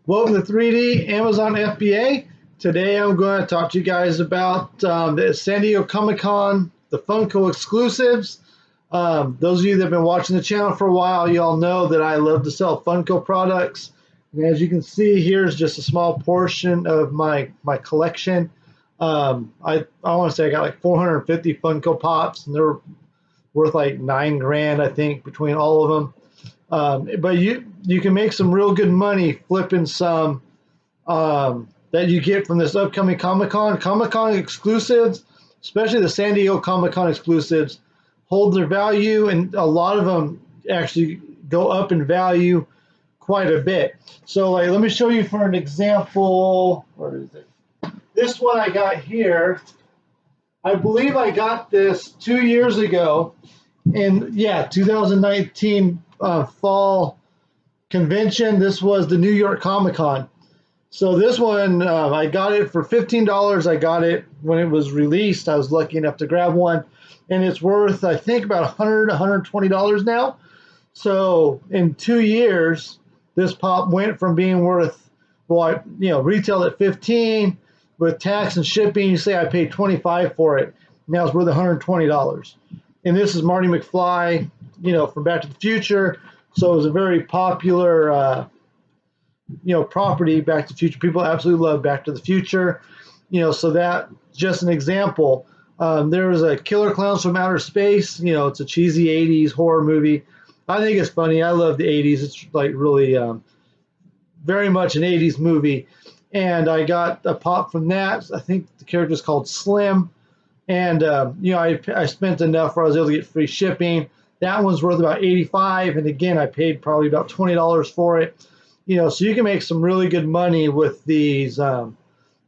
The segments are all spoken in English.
Welcome to 3D Amazon FBA. Today I'm going to talk to you guys about the San Diego Comic-Con, the Funko exclusives. Those of you that have been watching the channel for a while, you all know that I love to sell Funko products. And as you can see, here's just a small portion of my collection. I want to say I got like 450 Funko Pops, and they're worth like $9 grand, I think, between all of them. But you can make some real good money flipping some that you get from this upcoming Comic-Con. Comic-Con exclusives, especially the San Diego Comic-Con exclusives, hold their value, and a lot of them actually go up in value quite a bit. So like, let me show you for an example. Where is it? This one I got here, I believe I got this 2 years ago, and yeah, 2019 fall convention. This was the New York Comic-Con. So this one, I got it for $15. I got it when it was released. I was lucky enough to grab one, and it's worth, I think, about $100, $120 now. So in 2 years, this pop went from being worth, well, retail at 15 with tax and shipping. You say I paid 25 for it. Now it's worth $120. And this is Marty McFly, from Back to the Future. So it was a very popular, property, Back to the Future. People absolutely love Back to the Future. So that, just an example. There was a Killer Clowns from Outer Space. It's a cheesy 80s horror movie. I think it's funny. I love the 80s. It's like really very much an 80s movie. And I got a pop from that. I think the character is called Slim. And, I spent enough where I was able to get free shipping. That one's worth about $85. And again, I paid probably about $20 for it. So you can make some really good money with these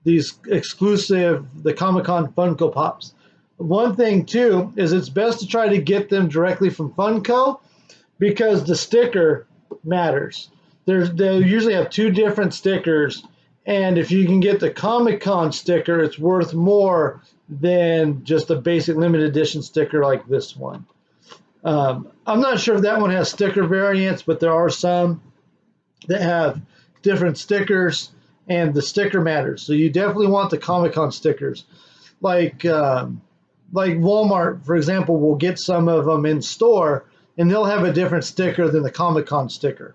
exclusive, the Comic-Con Funko Pops. One thing too, is it's best to try to get them directly from Funko, because the sticker matters. They'll usually have two different stickers. And if you can get the Comic-Con sticker, it's worth more than just a basic limited edition sticker like this one. I'm not sure if that one has sticker variants, but there are some that have different stickers, and the sticker matters. So you definitely want the Comic-Con stickers. Like Walmart, for example, will get some of them in store, and they'll have a different sticker than the Comic-Con sticker.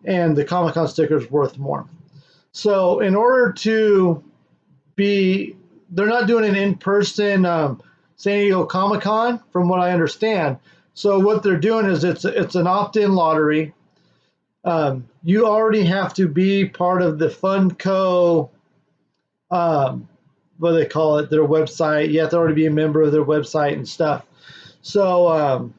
And the Comic-Con sticker is worth more. So in order to be, they're not doing an in-person San Diego Comic-Con, from what I understand. So what they're doing is it's an opt-in lottery. You already have to be part of the Funko, what do they call it, their website. You have to already be a member of their website and stuff. So,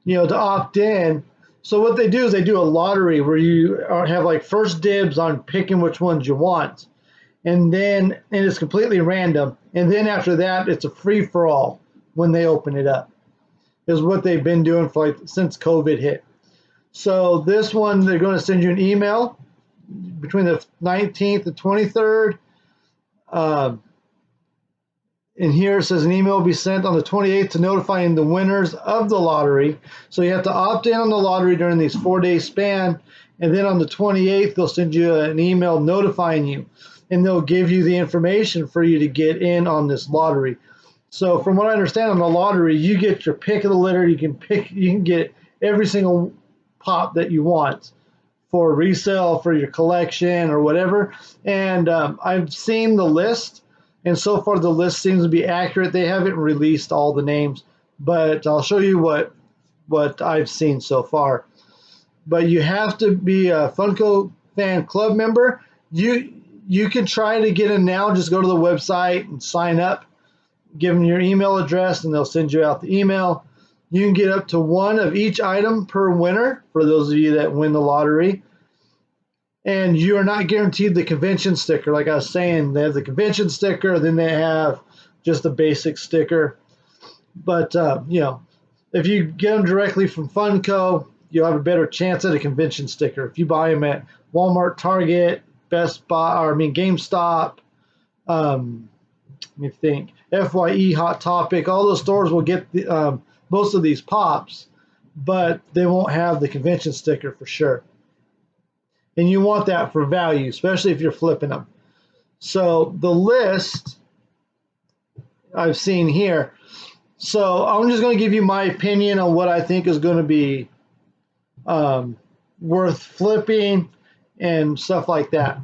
to opt in, so what they do is they do a lottery where you have like first dibs on picking which ones you want. And it's completely random. And then after that, it's a free-for-all when they open it up, is what they've been doing for since COVID hit. So this one, they're going to send you an email between the 19th and 23rd. And here it says an email will be sent on the 28th to notifying the winners of the lottery. So you have to opt in on the lottery during these 4-day span. And then on the 28th, they'll send you an email notifying you. And they'll give you the information for you to get in on this lottery. So from what I understand, on the lottery, you get your pick of the litter. You can get every single pop that you want for resale, for your collection or whatever. And I've seen the list, and so far the list seems to be accurate. They haven't released all the names, but I'll show you what I've seen so far. But you have to be a Funko Fan Club member. You can try to get in now. Just go to the website and sign up. Give them your email address, and they'll send you out the email. You can get up to one of each item per winner, for those of you that win the lottery. And you are not guaranteed the convention sticker. Like I was saying, they have the convention sticker, then they have just a basic sticker. But, if you get them directly from Funko, you'll have a better chance at a convention sticker. If you buy them at Walmart, Target, Best Buy, GameStop, let me think, FYE, Hot Topic, all those stores will get most of these pops, but they won't have the convention sticker for sure. and you want that for value, especially if you're flipping them. So the list I've seen here. So I'm just going to give you my opinion on what I think is going to be worth flipping and stuff like that.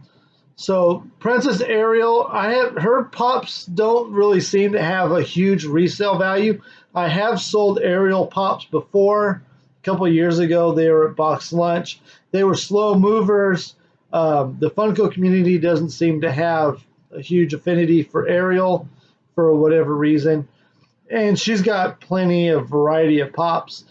So Princess Ariel, her pops don't really seem to have a huge resale value. I have sold Ariel pops before. A couple of years ago, they were at Box Lunch. They were slow movers. The Funko community doesn't seem to have a huge affinity for Ariel for whatever reason. And she's got plenty of variety of pops.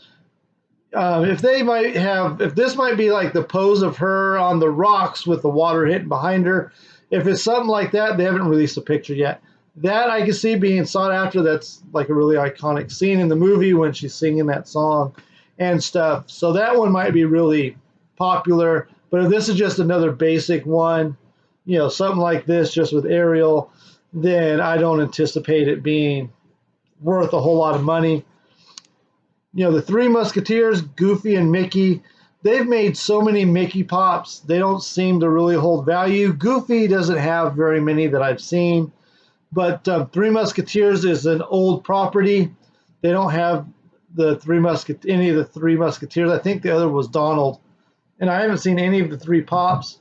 If this might be like the pose of her on the rocks with the water hitting behind her, if it's something like that, they haven't released a picture yet. That I can see being sought after. That's like a really iconic scene in the movie when she's singing that song and stuff. So that one might be really popular. But if this is just another basic one, something like this just with Ariel, then I don't anticipate it being worth a whole lot of money. The Three Musketeers, Goofy and Mickey, they've made so many Mickey pops, they don't seem to really hold value. Goofy doesn't have very many that I've seen, but Three Musketeers is an old property. They don't have any of the Three Musketeers. I think the other was Donald, and I haven't seen any of the three pops.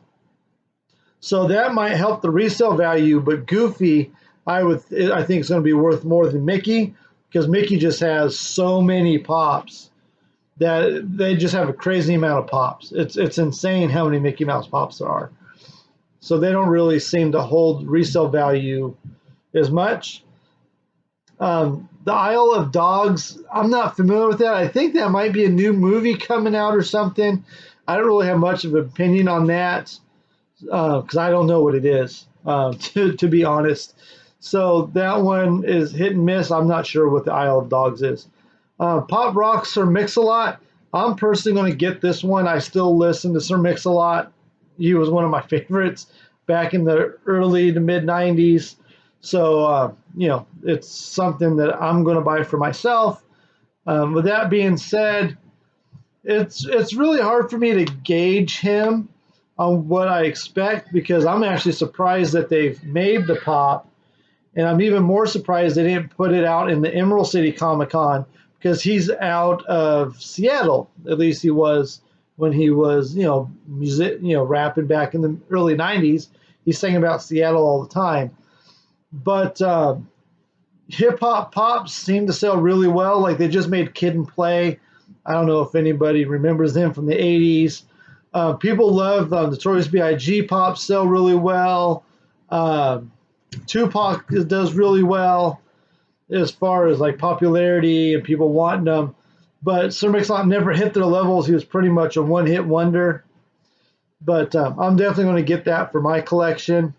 So that might help the resale value, but Goofy, I think is going to be worth more than Mickey, because Mickey just has so many pops that they just have a crazy amount of pops. It's insane how many Mickey Mouse pops there are. So they don't really seem to hold resale value as much. The Isle of Dogs, I'm not familiar with that. I think that might be a new movie coming out or something. I don't really have much of an opinion on that because I don't know what it is, to be honest. So that one is hit and miss. I'm not sure what the Isle of Dogs is. Pop Rock Sir Mix-a-Lot. I'm personally going to get this one. I still listen to Sir Mix-a-Lot. He was one of my favorites back in the early to mid 90s. So, it's something that I'm going to buy for myself. With that being said, it's really hard for me to gauge him on what I expect, because I'm actually surprised that they've made the pop. And I'm even more surprised they didn't put it out in the Emerald City Comicon, because he's out of Seattle. At least he was when he was, rapping back in the early 90s. He sang about Seattle all the time. But hip-hop pops seem to sell really well. Like they just made Kid and Play. I don't know if anybody remembers them from the 80s. People love Notorious B.I.G. pops, sell really well. Tupac does really well as far as like popularity and people wanting them. But Sir Mix-a-Lot never hit their levels. He was pretty much a one-hit wonder. But I'm definitely going to get that for my collection.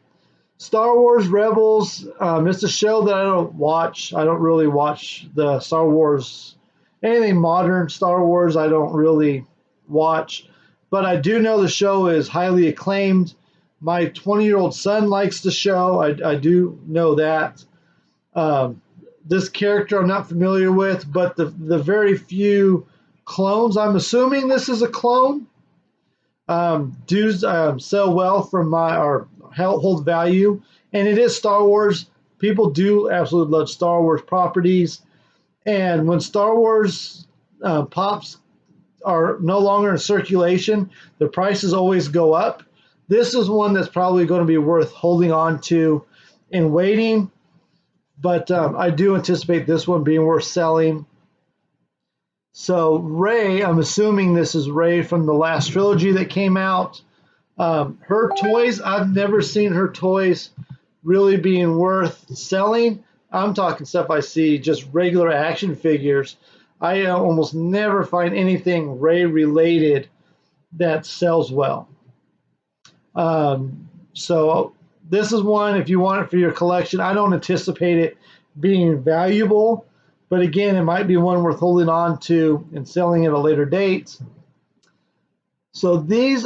Star Wars Rebels, it's a show that I don't watch. I don't really watch the Star Wars, anything modern Star Wars I don't really watch. But I do know the show is highly acclaimed. My 20-year-old son likes the show. I do know that. This character I'm not familiar with, but the very few clones, I'm assuming this is a clone, do sell well from or hold value. And it is Star Wars. People do absolutely love Star Wars properties. And when Star Wars pops are no longer in circulation, the prices always go up. This is one that's probably going to be worth holding on to and waiting. But I do anticipate this one being worth selling. So Rey, I'm assuming this is Rey from the last trilogy that came out. Her toys, I've never seen her toys really being worth selling. I'm talking stuff I see, just regular action figures. I almost never find anything Rey related that sells well. So this is one, if you want it for your collection, I don't anticipate it being valuable, but again, it might be one worth holding on to and selling at a later date. So these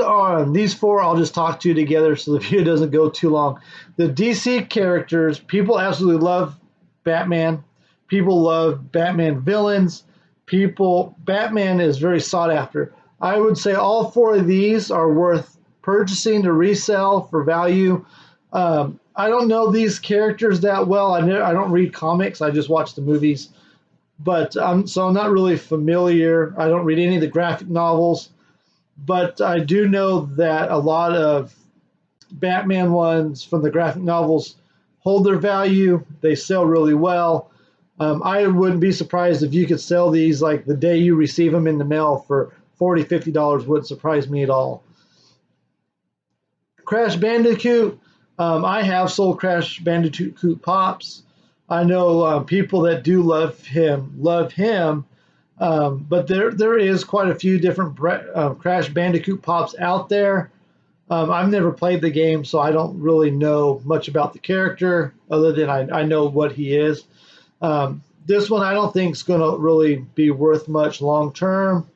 four I'll just talk to you together so the video doesn't go too long. The DC characters, people absolutely love Batman. People love Batman villains. Batman is very sought after. I would say all four of these are worth purchasing to resell for value. I don't know these characters that well. I don't read comics. I just watch the movies. But so I'm not really familiar. I don't read any of the graphic novels. But I do know that a lot of Batman ones from the graphic novels hold their value. They sell really well. I wouldn't be surprised if you could sell these like the day you receive them in the mail for $40, $50. Wouldn't surprise me at all. Crash Bandicoot. I have sold Crash Bandicoot Pops. I know people that do love him. But there is quite a few different Crash Bandicoot Pops out there. I've never played the game, so I don't really know much about the character other than I know what he is. This one I don't think is going to really be worth much long term.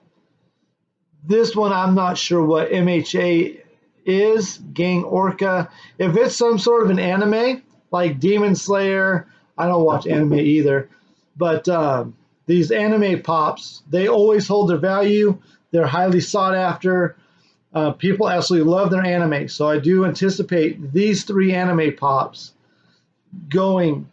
This one I'm not sure what MHA is, Gang Orca. If it's some sort of an anime like Demon Slayer, I don't watch anime either, but these anime pops, they always hold their value. They're highly sought after. People absolutely love their anime, so I do anticipate these 3 anime pops going,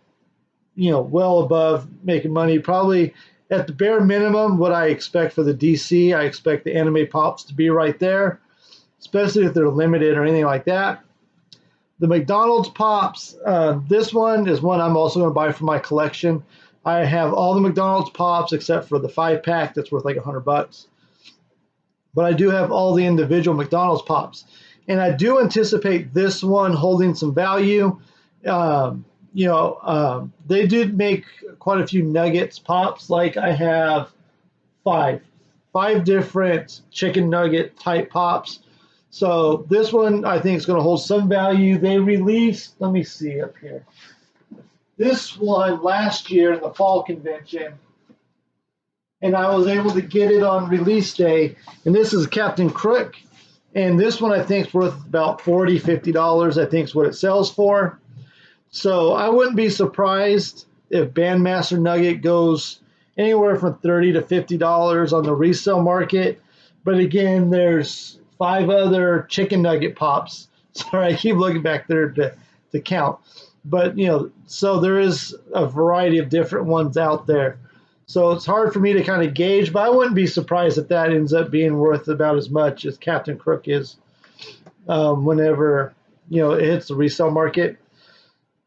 well above making money. Probably at the bare minimum, what I expect for the DC, I expect the anime pops to be right there, especially if they're limited or anything like that. The McDonald's Pops, this one is one I'm also going to buy for my collection. I have all the McDonald's Pops except for the 5-pack that's worth like $100. But I do have all the individual McDonald's Pops. And I do anticipate this one holding some value. They did make quite a few Nuggets Pops. Like I have five different chicken nugget type Pops. So this one I think is going to hold some value. They released, let me see up here. This one last year in the fall convention, and I was able to get it on release day. And this is Captain Crook. And this one I think is worth about $40, $50, I think is what it sells for. So I wouldn't be surprised if Bandmaster Nugget goes anywhere from $30 to $50 on the resale market. But again, there's 5 other chicken nugget pops. Sorry, I keep looking back there to count. But, so there is a variety of different ones out there. So it's hard for me to kind of gauge, but I wouldn't be surprised if that ends up being worth about as much as Captain Crook is whenever, it hits the resale market.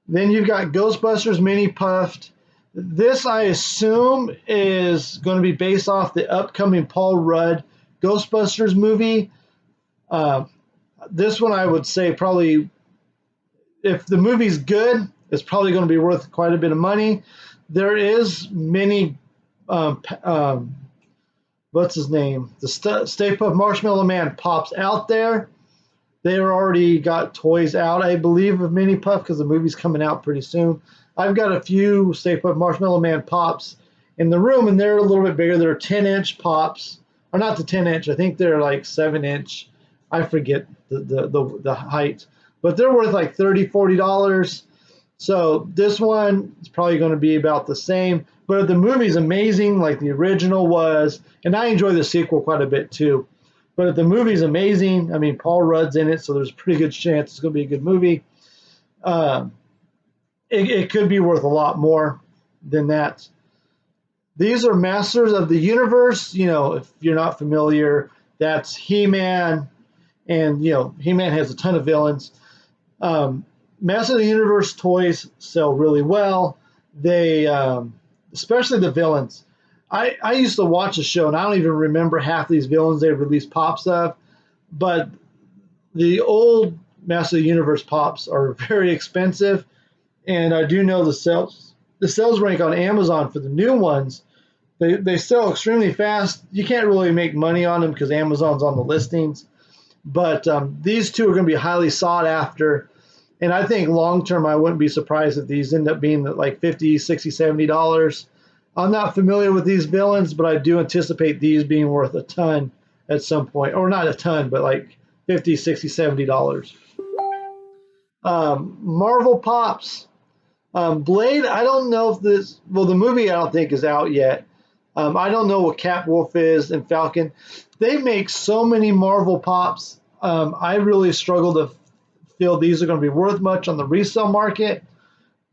Then you've got Ghostbusters Mini Puffed. This, I assume, is going to be based off the upcoming Paul Rudd Ghostbusters movie. This one I would say probably, if the movie's good, it's probably going to be worth quite a bit of money. There is many, what's his name? The Stay Puft Marshmallow Man Pops out there. They already got toys out, I believe, of Mini Puff because the movie's coming out pretty soon. I've got a few Stay Puft Marshmallow Man Pops in the room, and they're a little bit bigger. They're 10-inch Pops. Or not the 10-inch. I think they're like 7-inch. I forget the height. But they're worth like $30, $40. So this one is probably going to be about the same. But the movie's amazing like the original was. And I enjoy the sequel quite a bit too. But if the movie's amazing, I mean, Paul Rudd's in it, so there's a pretty good chance it's going to be a good movie. It could be worth a lot more than that. These are Masters of the Universe. If you're not familiar, that's He-Man. And, He-Man has a ton of villains. Masters of the Universe toys sell really well. They, especially the villains. I used to watch the show, and I don't even remember half these villains they released pops of. But the old Masters of the Universe pops are very expensive. And I do know the sales rank on Amazon for the new ones, they sell extremely fast. You can't really make money on them because Amazon's on the listings. But these two are going to be highly sought after. And I think long term, I wouldn't be surprised if these end up being like $50, $60, $70. I'm not familiar with these villains, but I do anticipate these being worth a ton at some point. Or not a ton, but like $50, $60, $70. Marvel Pops. Blade, I don't know if the movie I don't think is out yet. I don't know what Catwolf is and Falcon. They make so many Marvel Pops. I really struggle to feel these are going to be worth much on the resale market.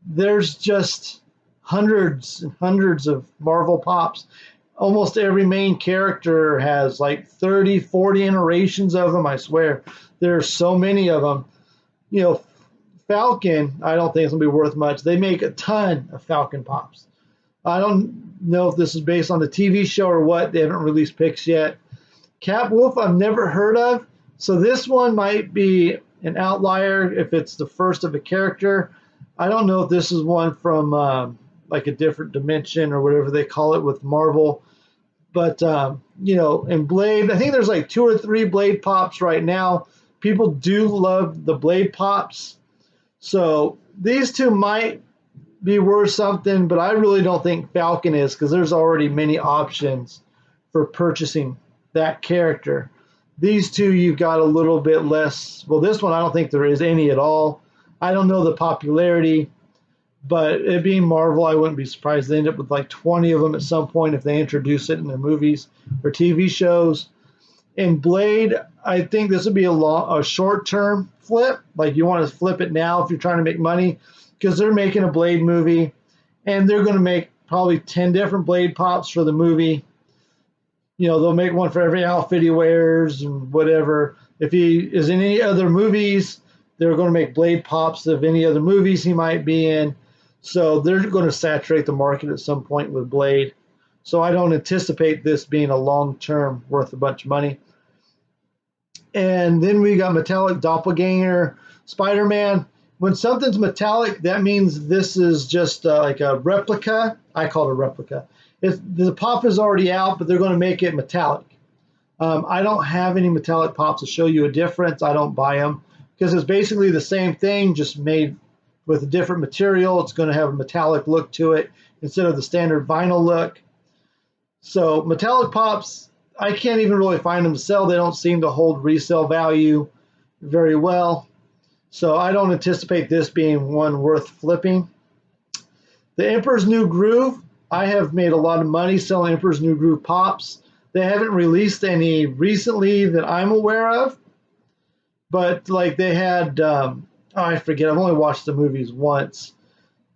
There's just hundreds and hundreds of Marvel Pops. Almost every main character has like 30, 40 iterations of them, I swear. There's so many of them. You know, Falcon, I don't think it's going to be worth much. They make a ton of Falcon Pops. I don't know if this is based on the TV show or what. They haven't released pics yet. Cap Wolf, I've never heard of. So this one might be an outlier if it's the first of a character. I don't know if this is one from like a different dimension or whatever they call it with Marvel. But, you know, in Blade, I think there's like 2 or 3 Blade Pops right now. People do love the Blade Pops. So these two might be worth something, but I really don't think Falcon is, because there's already many options for purchasing that character. These two, you've got a little bit less. Well, this one, I don't think there is any at all. I don't know the popularity, but it being Marvel, I wouldn't be surprised they end up with like 20 of them at some point if they introduce it in their movies or TV shows. In Blade, I think this would be a short-term flip. Like, you want to flip it now if you're trying to make money, because they're making a Blade movie, and they're going to make probably 10 different Blade Pops for the movie. You know, they'll make one for every outfit he wears and whatever. If he is in any other movies, they're going to make Blade Pops of any other movies he might be in. So they're going to saturate the market at some point with Blade. So I don't anticipate this being a long-term worth a bunch of money. And then we got Metallic Doppelganger Spider-Man. When something's metallic, that means this is just like a replica. I call it a replica. The pop is already out, but they're going to make it metallic. I don't have any metallic pops to show you a difference. I don't buy them because it's basically the same thing, just made with a different material. It's going to have a metallic look to it instead of the standard vinyl look. So metallic pops, I can't even really find them to sell. They don't seem to hold resale value very well. So I don't anticipate this being one worth flipping. The Emperor's New Groove, I have made a lot of money selling Emperor's New Groove Pops. They haven't released any recently that I'm aware of. But like they had, I forget, I've only watched the movies once.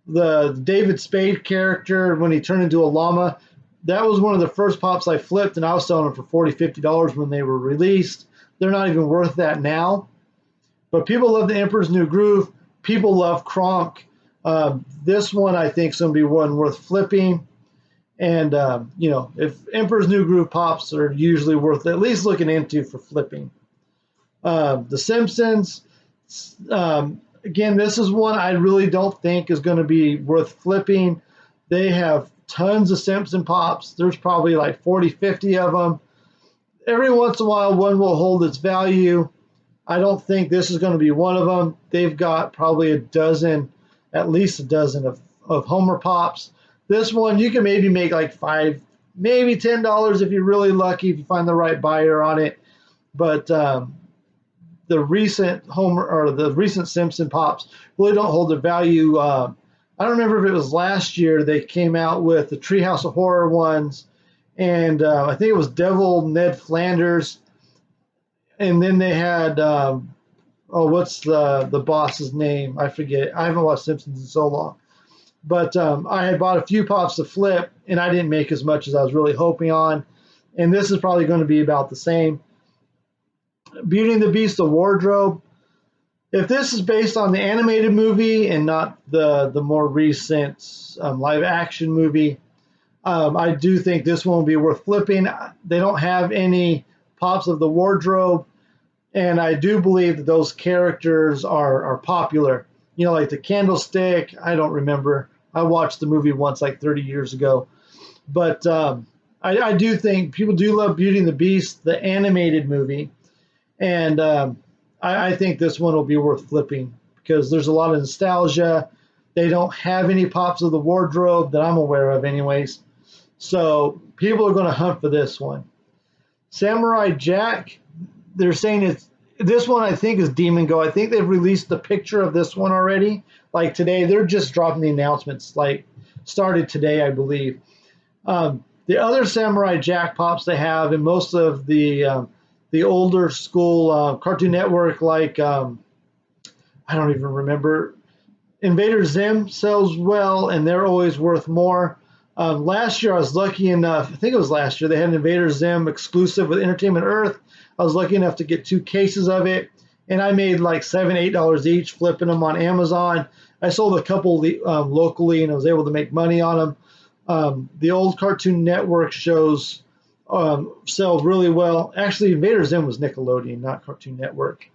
The David Spade character, when he turned into a llama, that was one of the first Pops I flipped, and I was selling them for $40, $50 when they were released. They're not even worth that now. But people love the Emperor's New Groove. People love Kronk. This one, I think, is going to be one worth flipping. And, you know, if Emperor's New Groove Pops are usually worth at least looking into for flipping. The Simpsons, again, this is one I really don't think is going to be worth flipping. They have tons of Simpson Pops. There's probably like 40, 50 of them. Every once in a while, one will hold its value. I don't think this is going to be one of them. They've got probably a dozen, at least a dozen of Homer Pops. This one, you can maybe make like $5, maybe $10 if you're really lucky, if you find the right buyer on it. But the recent Homer or the recent Simpson Pops really don't hold their value. I don't remember if it was last year they came out with the Treehouse of Horror ones, and I think it was Devil Ned Flanders. And then they had, what's the boss's name? I forget. I haven't watched Simpsons in so long. But I had bought a few Pops to flip, and I didn't make as much as I was really hoping on. And this is probably going to be about the same. Beauty and the Beast, the Wardrobe. If this is based on the animated movie and not the more recent live-action movie, I do think this one will be worth flipping. They don't have any Pops of the Wardrobe, and I do believe that those characters are popular. You know, like the Candlestick, I don't remember. I watched the movie once like 30 years ago. But I do think people do love Beauty and the Beast, the animated movie. And I think this one will be worth flipping because there's a lot of nostalgia. They don't have any Pops of the Wardrobe that I'm aware of anyways. So people are going to hunt for this one. Samurai Jack, they're saying this one I think is Demon Go. I think they've released the picture of this one already. Like today, they're just dropping the announcements. Like started today, I believe. The other Samurai Jack Pops they have, and most of the the older school Cartoon Network, like I don't even remember. Invader Zim sells well, and they're always worth more. Last year, I was lucky enough, I think it was last year, they had an Invader Zim exclusive with Entertainment Earth. I was lucky enough to get 2 cases of it, and I made like $7-8 each flipping them on Amazon. I sold a couple locally, and I was able to make money on them. The old Cartoon Network shows sell really well. Actually, Invader Zim was Nickelodeon, not Cartoon Network.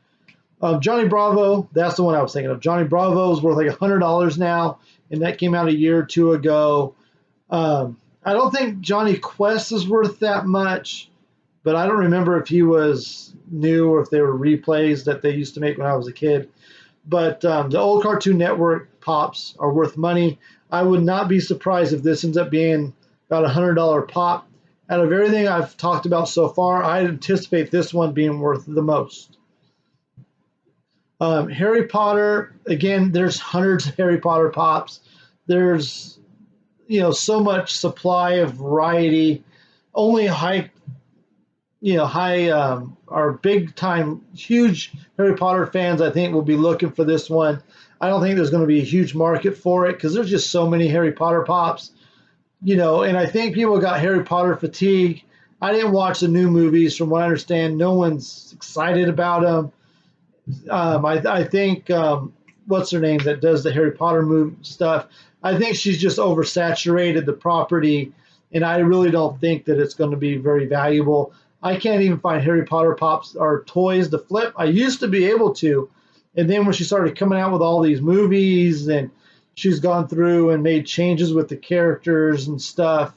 Johnny Bravo, that's the one I was thinking of. Johnny Bravo is worth like $100 now, and that came out a year or two ago. I don't think Johnny Quest is worth that much, but I don't remember if he was new or if they were replays that they used to make when I was a kid. But the old Cartoon Network Pops are worth money. I would not be surprised if this ends up being about $100 pop. Out of everything I've talked about so far, I anticipate this one being worth the most. Harry Potter, again, there's hundreds of Harry Potter Pops. There's, so much supply of variety. Only our big time, huge Harry Potter fans, I think, will be looking for this one. I don't think there's going to be a huge market for it because there's just so many Harry Potter Pops, and I think people got Harry Potter fatigue. I didn't watch the new movies. From what I understand, no one's excited about them. I think, what's her name that does the Harry Potter movie stuff, I think she's just oversaturated the property, and I really don't think that it's going to be very valuable. I can't even find Harry Potter Pops or toys to flip. I used to be able to, and then when she started coming out with all these movies and she's gone through and made changes with the characters and stuff,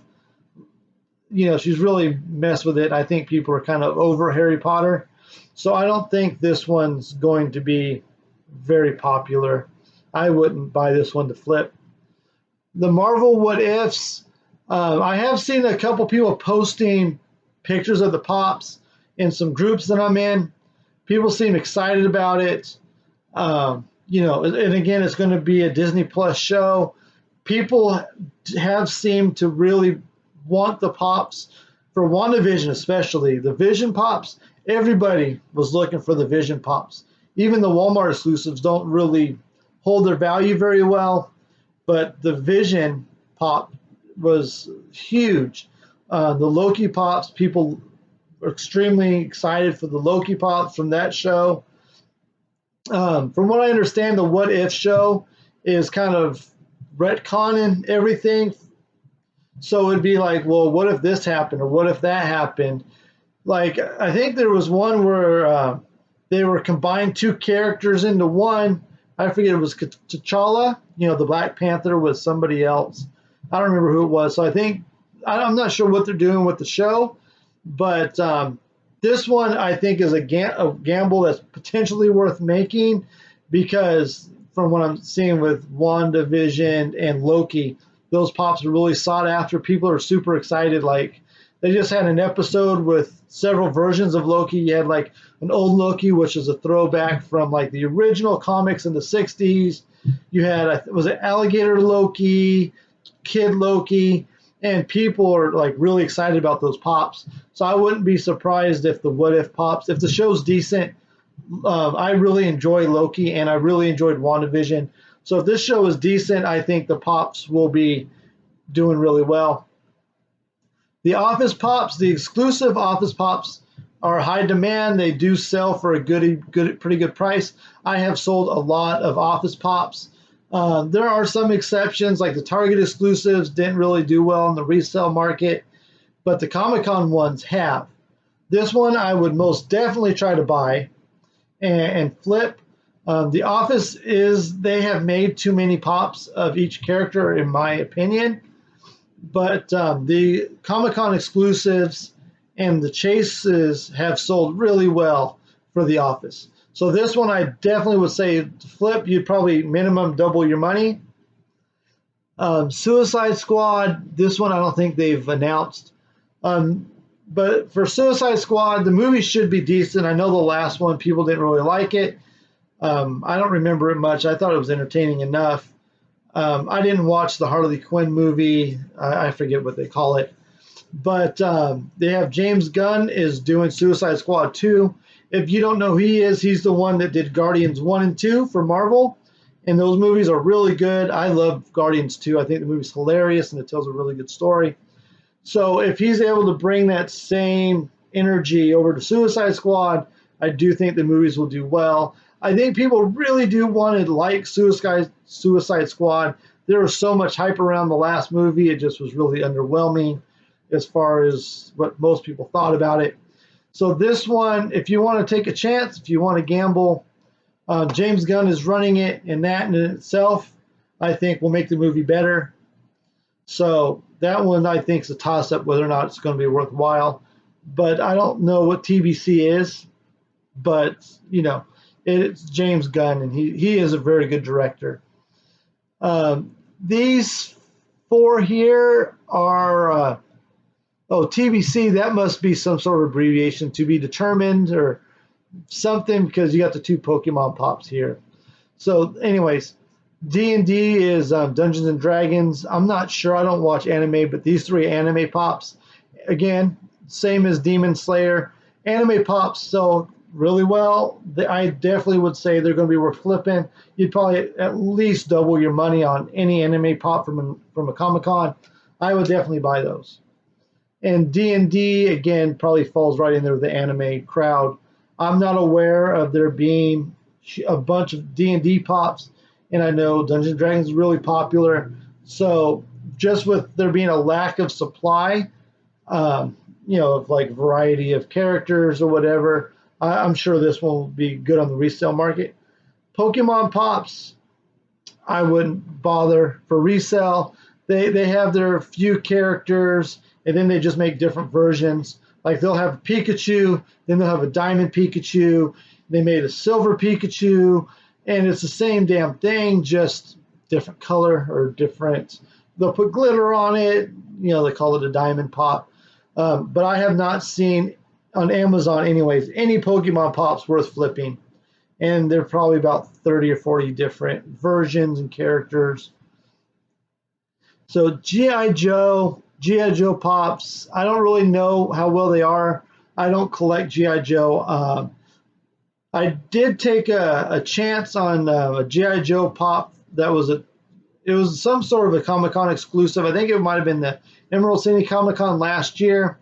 she's really messed with it. I think people are kind of over Harry Potter. So I don't think this one's going to be very popular. I wouldn't buy this one to flip. The Marvel What Ifs, I have seen a couple people posting pictures of the Pops in some groups that I'm in. People seem excited about it. And again, it's going to be a Disney Plus show. People have seemed to really want the Pops. For WandaVision especially, the Vision Pops, everybody was looking for the Vision Pops. Even the Walmart exclusives don't really hold their value very well, but the Vision Pop was huge. The Loki Pops, people are extremely excited for the Loki Pops from that show. From what I understand, the What If show is kind of retconning everything. So it'd be like, well, what if this happened or what if that happened? Like, I think there was one where they were combined 2 characters into one. I forget, it was T'Challa, the Black Panther with somebody else. I don't remember who it was. So I'm not sure what they're doing with the show, but this one I think is a gamble that's potentially worth making because from what I'm seeing with WandaVision and Loki, those Pops are really sought after. People are super excited. Like, they just had an episode with several versions of Loki. You had like an old Loki, which is a throwback from like the original comics in the 60s. You had, was it Alligator Loki, Kid Loki, and people are like really excited about those Pops. So I wouldn't be surprised if the What If Pops, if the show's decent. I really enjoy Loki and I really enjoyed WandaVision. So if this show is decent, I think the Pops will be doing really well. The Office Pops, the exclusive Office Pops, are high demand. They do sell for a pretty good price. I have sold a lot of Office Pops. There are some exceptions, like the Target exclusives didn't really do well in the resale market, but the Comicon ones have. This one I would most definitely try to buy and flip. The Office they have made too many Pops of each character, in my opinion. But the Comic-Con exclusives and the chases have sold really well for The Office. So this one I definitely would say to flip, you'd probably minimum double your money. Suicide Squad, this one I don't think they've announced. But for Suicide Squad, the movie should be decent. I know the last one, people didn't really like it. I don't remember it much. I thought it was entertaining enough. I didn't watch the Harley Quinn movie. I forget what they call it. But they have James Gunn is doing Suicide Squad 2. If you don't know who he is, he's the one that did Guardians 1 and 2 for Marvel. And those movies are really good. I love Guardians 2. I think the movie's hilarious and it tells a really good story. So if he's able to bring that same energy over to Suicide Squad, I do think the movies will do well. I think people really do want to like Suicide Squad. There was so much hype around the last movie. It just was really underwhelming as far as what most people thought about it. So this one, if you want to take a chance, if you want to gamble, James Gunn is running it, and that in itself, I think, will make the movie better. So that one, I think, is a toss-up whether or not it's going to be worthwhile. But I don't know what TBC is, but, you know, it's James Gunn, and he is a very good director. These four here are, TBC, that must be some sort of abbreviation, to be determined or something, because you got the two Pokemon Pops here. So anyways, D&D is Dungeons and Dragons. I'm not sure. I don't watch anime, but these three anime Pops, again, same as Demon Slayer. Anime Pops sell really well. I definitely would say they're going to be worth flipping. You'd probably at least double your money on any anime Pop from a Comicon. I would definitely buy those. And D&D, again, probably falls right in there with the anime crowd. I'm not aware of there being a bunch of D&D Pops, and I know Dungeons & Dragons is really popular. So just with there being a lack of supply, of like variety of characters or whatever, I'm sure this one will be good on the resale market. Pokemon Pops, I wouldn't bother for resale. They have their few characters, and then they just make different versions. Like they'll have Pikachu, then they'll have a Diamond Pikachu. They made a Silver Pikachu, and it's the same damn thing, just different color or different. They'll put glitter on it. They call it a Diamond Pop. But I have not seen on Amazon, anyways, any Pokemon Pops worth flipping. And they're probably about 30 or 40 different versions and characters. So G.I. Joe Pops, I don't really know how well they are. I don't collect G.I. Joe. I did take a chance on a G.I. Joe Pop that it was some sort of a Comic-Con exclusive. I think it might have been the Emerald City Comic-Con last year,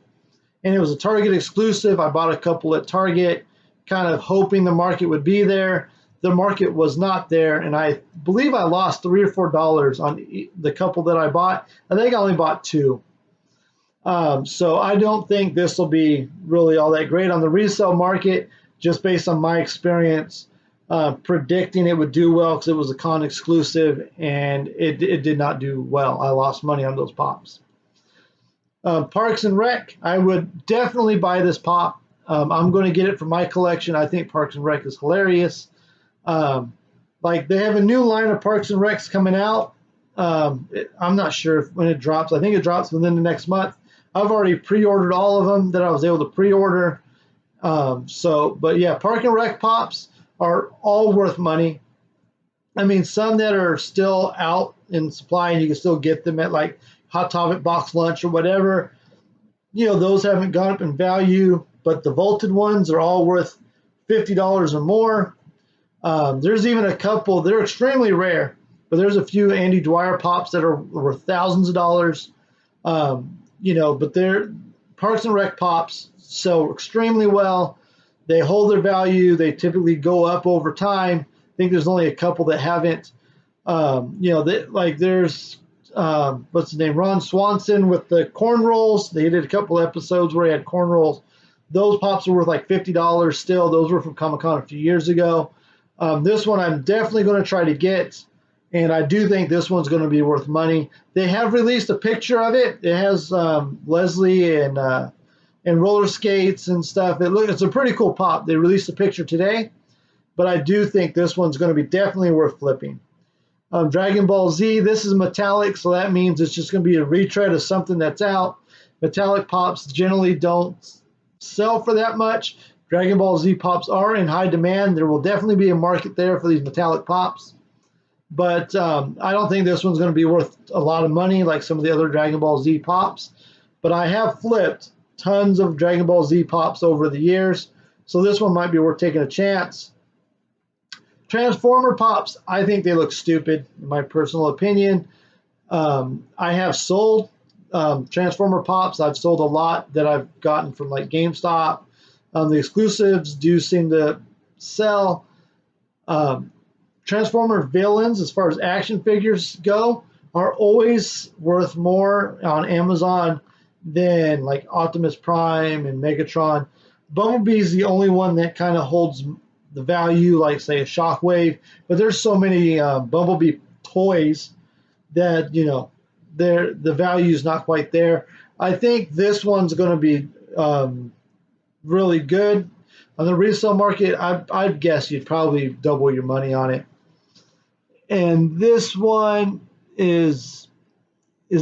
and it was a Target exclusive. I bought a couple at Target, kind of hoping the market would be there. The market was not there, and I believe I lost $3 or $4 on the couple that I bought. I think I only bought two. So I don't think this will be really all that great on the resale market, just based on my experience predicting it would do well because it was a con exclusive, and it did not do well. I lost money on those Pops. Parks and Rec, I would definitely buy this Pop. I'm going to get it for my collection. I think Parks and Rec is hilarious. Like they have a new line of Parks and Recs coming out. I'm not sure when it drops. I think it drops within the next month. I've already pre-ordered all of them that I was able to pre-order. But yeah, Park and Rec Pops are all worth money. I mean, some that are still out in supply and you can still get them at like Hot Topic Box Lunch or whatever. Those haven't gone up in value, but the vaulted ones are all worth $50 or more. There's even a couple, they're extremely rare, but there's a few Andy Dwyer Pops that are worth thousands of dollars. But they're Parks and Rec Pops sell extremely well. They hold their value. They typically go up over time. I think there's only a couple that haven't. There's what's his name? Ron Swanson with the corn rolls. They did a couple episodes where he had corn rolls. Those Pops are worth like $50 still. Those were from Comic-Con a few years ago. This one I'm definitely going to try to get, and I do think this one's going to be worth money. They have released a picture of it. It has Leslie and roller skates and stuff. It's a pretty cool Pop. They released a picture today, but I do think this one's going to be definitely worth flipping. Dragon Ball Z, this is metallic, so that means it's just going to be a retread of something that's out. Metallic Pops generally don't sell for that much. Dragon Ball Z Pops are in high demand. There will definitely be a market there for these metallic Pops. But I don't think this one's going to be worth a lot of money like some of the other Dragon Ball Z Pops. but I have flipped tons of Dragon Ball Z Pops over the years, so this one might be worth taking a chance. Transformer Pops, I think they look stupid, in my personal opinion. I have sold Transformer Pops. I've sold a lot that I've gotten from like GameStop. The exclusives do seem to sell. Transformer villains, as far as action figures go, are always worth more on Amazon than like Optimus Prime and Megatron. Bumblebee is the only one that kind of holds the value, like say a Shockwave, but there's so many Bumblebee toys that, you know, the value is not quite there. I think this one's going to be really good on the resale market. I'd guess you'd probably double your money on it. And this one is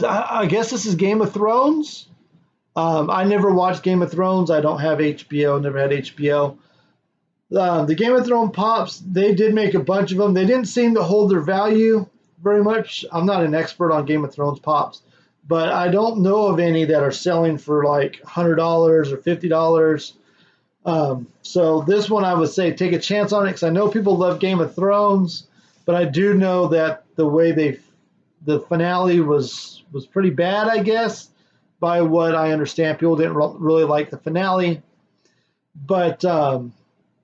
I guess this is Game of Thrones. I never watched Game of Thrones. I don't have HBO. Never had HBO. The Game of Thrones Pops, they did make a bunch of them. They didn't seem to hold their value very much. I'm not an expert on Game of Thrones Pops, but I don't know of any that are selling for like $100 or $50. So this one I would say take a chance on it, because I know people love Game of Thrones, but I do know that the way the finale was pretty bad, I guess, by what I understand. People didn't really like the finale, but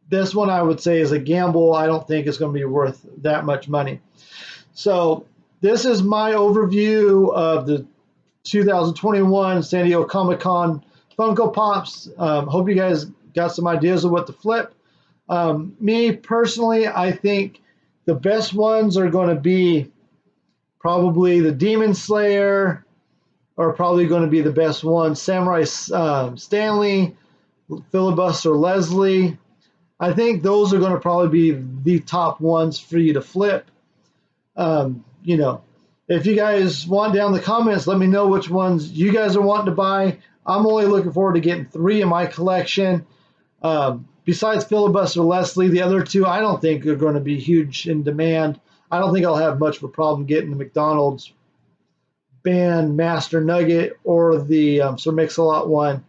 this one I would say is a gamble. I don't think it's going to be worth that much money. So this is my overview of the 2021 San Diego Comic-Con Funko Pops. Hope you guys got some ideas of what to flip. Me personally, I think the best ones are going to be probably the Demon Slayer, are probably going to be the best ones. Samurai Stanley, Filibuster Leslie. I think those are going to probably be the top ones for you to flip. You know, if you guys want down in the comments, let me know which ones you guys are wanting to buy. I'm only looking forward to getting 3 in my collection. Besides Filibuster Leslie, the other 2 I don't think are going to be huge in demand. I don't think I'll have much of a problem getting the McDonald's Band Master Nugget or the Sir Mix-a-Lot one.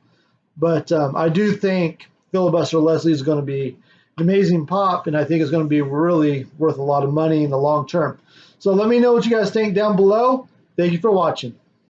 But I do think Filibuster Leslie is going to be an amazing pop, and I think it's going to be really worth a lot of money in the long term. So let me know what you guys think down below. Thank you for watching.